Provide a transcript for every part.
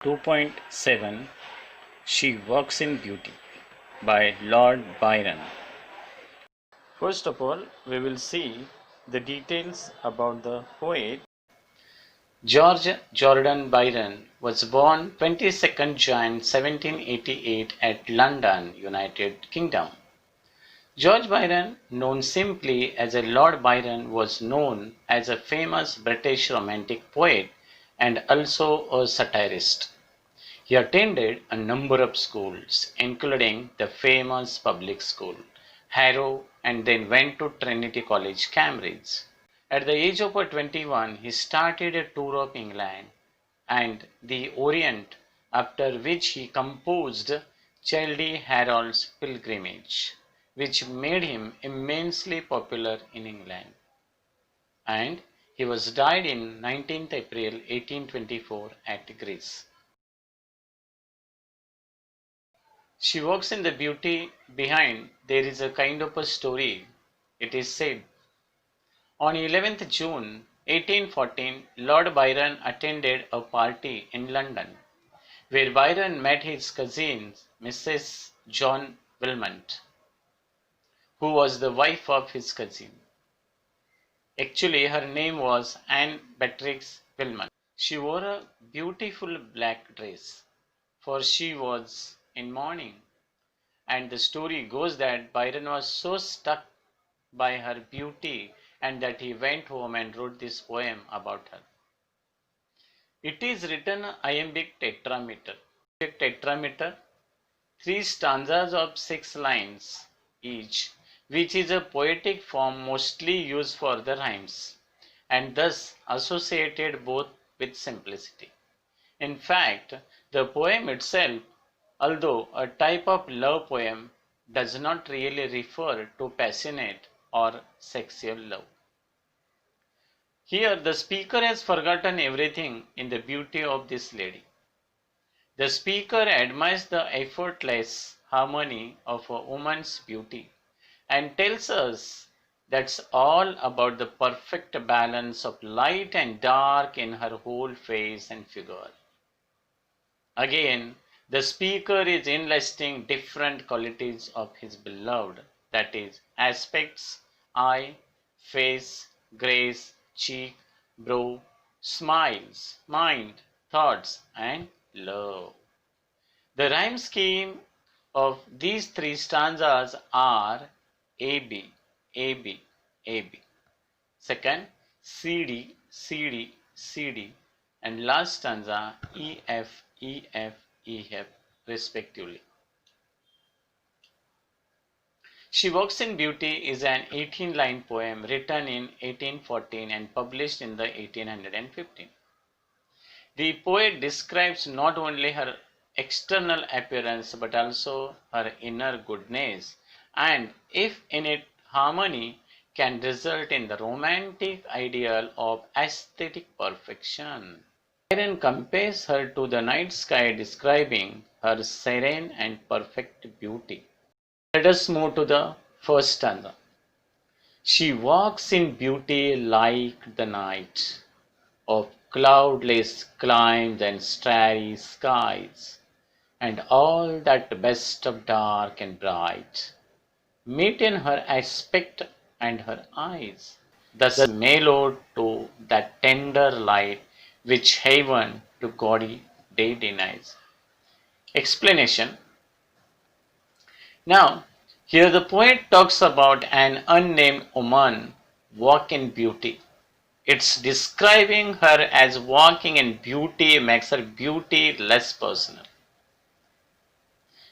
2.7 She Walks in Beauty by Lord Byron. First of all, we will see the details about the poet. George Jordan Byron was born 22nd Jan 1788 at London, United Kingdom. George Byron, known simply as a Lord Byron, was known as a famous British romantic poet and also a satirist. He attended a number of schools, including the famous public school, Harrow, and then went to Trinity College, Cambridge. At the age of 21, he started a tour of England and the Orient, after which he composed Childe Harold's Pilgrimage, which made him immensely popular in England. And he was died in 19th April 1824 at Greece. She walks in the beauty behind. There is a kind of a story. It is said, on 11th June 1814, Lord Byron attended a party in London, where Byron met his cousin, Mrs. John Wilmot, who was the wife of his cousin. Actually, her name was Anne Beatrix Wilmot. She wore a beautiful black dress, for she was in mourning. And the story goes that Byron was so struck by her beauty and that he went home and wrote this poem about her. It is written iambic tetrameter. Tetrameter, 3 stanzas of 6 lines each, which is a poetic form mostly used for the rhymes and thus associated both with simplicity. In fact, the poem itself, although a type of love poem, does not really refer to passionate or sexual love. Here, the speaker has forgotten everything in the beauty of this lady. The speaker admires the effortless harmony of a woman's beauty and tells us that's all about the perfect balance of light and dark in her whole face and figure. Again, the speaker is enlisting different qualities of his beloved, that is, aspects, eye, face, grace, cheek, brow, smiles, mind, thoughts, and love. The rhyme scheme of these 3 stanzas are AB, AB, AB. Second, CD, CD, CD, and last stanza EF, EF, EF, respectively. She Walks in Beauty is an 18-line poem written in 1814 and published in the 1815. The poet describes not only her external appearance but also her inner goodness, and if in it harmony can result in the romantic ideal of aesthetic perfection. Byron compares her to the night sky, describing her serene and perfect beauty. Let us move to the first stanza. She walks in beauty like the night of cloudless climes and starry skies, and all that best of dark and bright meet in her aspect and her eyes, thus mellowed to that tender light which heaven to gaudy day denies. Explanation. Now, here the poet talks about an unnamed woman walk in beauty. It's describing her as walking in beauty makes her beauty less personal.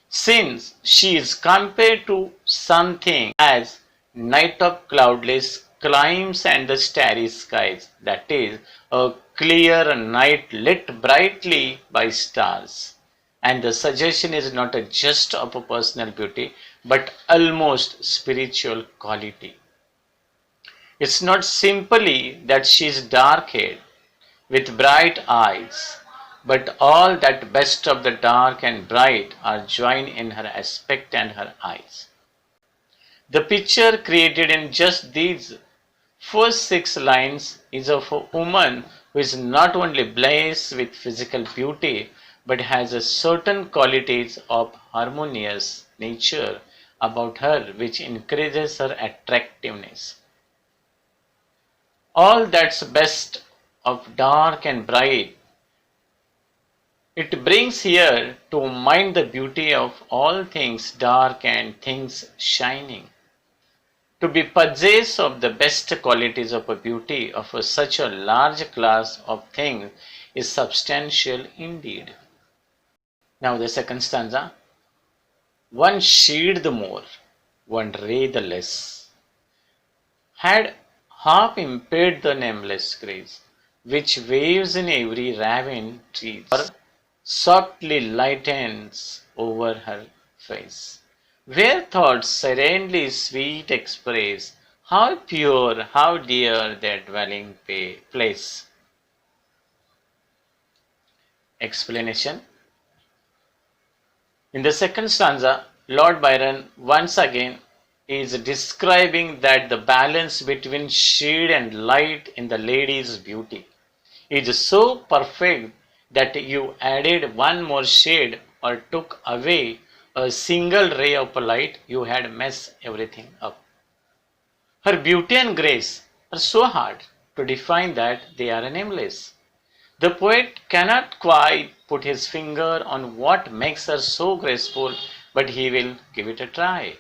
Since she is compared to something as night of cloudless climes and the starry skies, that is, a clear night lit brightly by stars. And the suggestion is not just of a personal beauty, but almost spiritual quality. It's not simply that she is dark-haired with bright eyes, but all that best of the dark and bright are joined in her aspect and her eyes. The picture created in just these first 6 lines is of a woman who is not only blessed with physical beauty, but has a certain qualities of harmonious nature about her which increases her attractiveness. All that's best of dark and bright, it brings here to mind the beauty of all things dark and things shining. To be possessed of the best qualities of a beauty of such a large class of things is substantial indeed. Now the second stanza. One shade the more, one ray the less, had half impaired the nameless grace, which waves in every ravine trees, or softly lightens over her face. Where thoughts serenely sweet express, how pure, how dear their dwelling place. Explanation. In the second stanza, Lord Byron once again is describing that the balance between shade and light in the lady's beauty is so perfect that you added one more shade or took away a single ray of light, you had messed everything up. Her beauty and grace are so hard to define that they are nameless. The poet cannot quite put his finger on what makes her so graceful, but he will give it a try.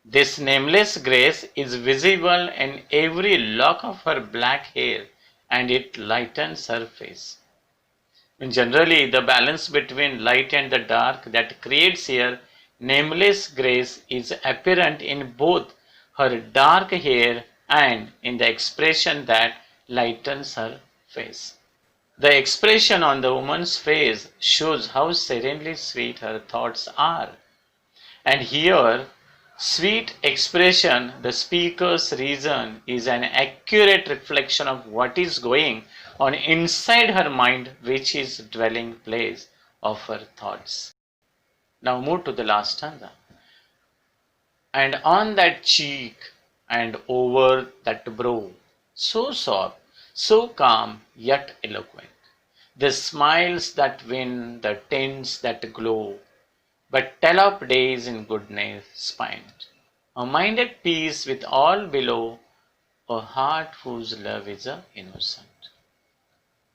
This nameless grace is visible in every lock of her black hair, and it lightens her face. And generally, the balance between light and the dark that creates here nameless grace is apparent in both her dark hair and in the expression that lightens her face. The expression on the woman's face shows how serenely sweet her thoughts are. And here, sweet expression, the speaker's reason, is an accurate reflection of what is going on inside her mind, which is dwelling place of her thoughts. Now move to the last stanza. And on that cheek and over that brow, so soft, so calm, yet eloquent, the smiles that win, the tints that glow, but tell of days in goodness spent, a mind at peace with all below, a heart whose love is innocent.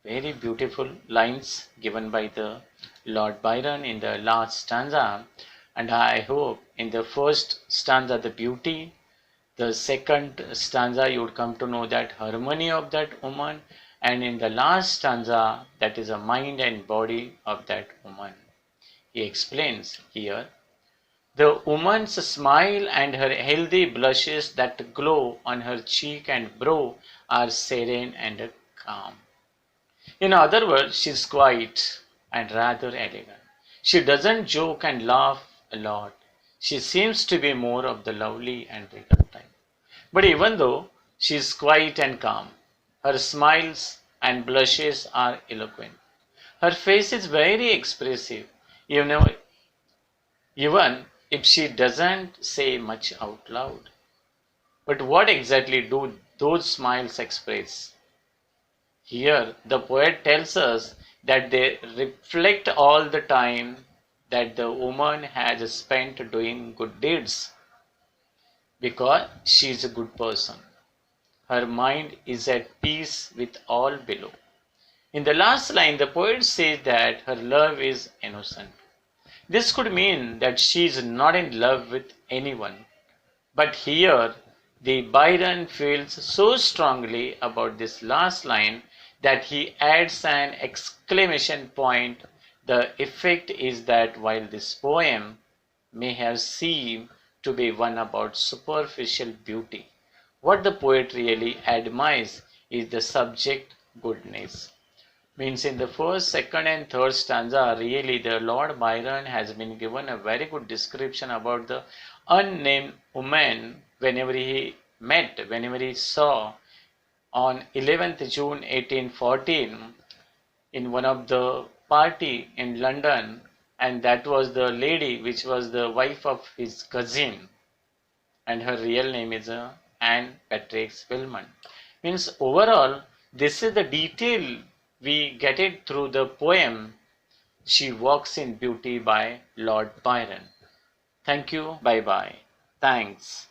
Very beautiful lines given by the Lord Byron in the last stanza, and I hope in the first stanza the beauty, the second stanza you would come to know that harmony of that woman, and in the last stanza that is a mind and body of that woman. He explains here, the woman's smile and her healthy blushes that glow on her cheek and brow are serene and calm. In other words, she's quiet and rather elegant. She doesn't joke and laugh a lot. She seems to be more of the lovely and regal type. But even though she is quiet and calm, her smiles and blushes are eloquent. Her face is very expressive, even if she doesn't say much out loud. But what exactly do those smiles express? Here, the poet tells us that they reflect all the time that the woman has spent doing good deeds because she is a good person. Her mind is at peace with all below. In the last line, the poet says that her love is innocent. This could mean that she is not in love with anyone. But here, the Byron feels so strongly about this last line that he adds an exclamation point. The effect is that while this poem may have seemed to be one about superficial beauty, what the poet really admires is the subject goodness. Means in the first, second and third stanza, really the Lord Byron has been given a very good description about the unnamed woman whenever he saw on 11th June 1814 in one of the party in London, and that was the lady which was the wife of his cousin, and her real name is Anne Patrick Spillman. Means overall, this is the detail we get it through the poem She Walks in Beauty by Lord Byron. Thank you. Bye bye. Thanks.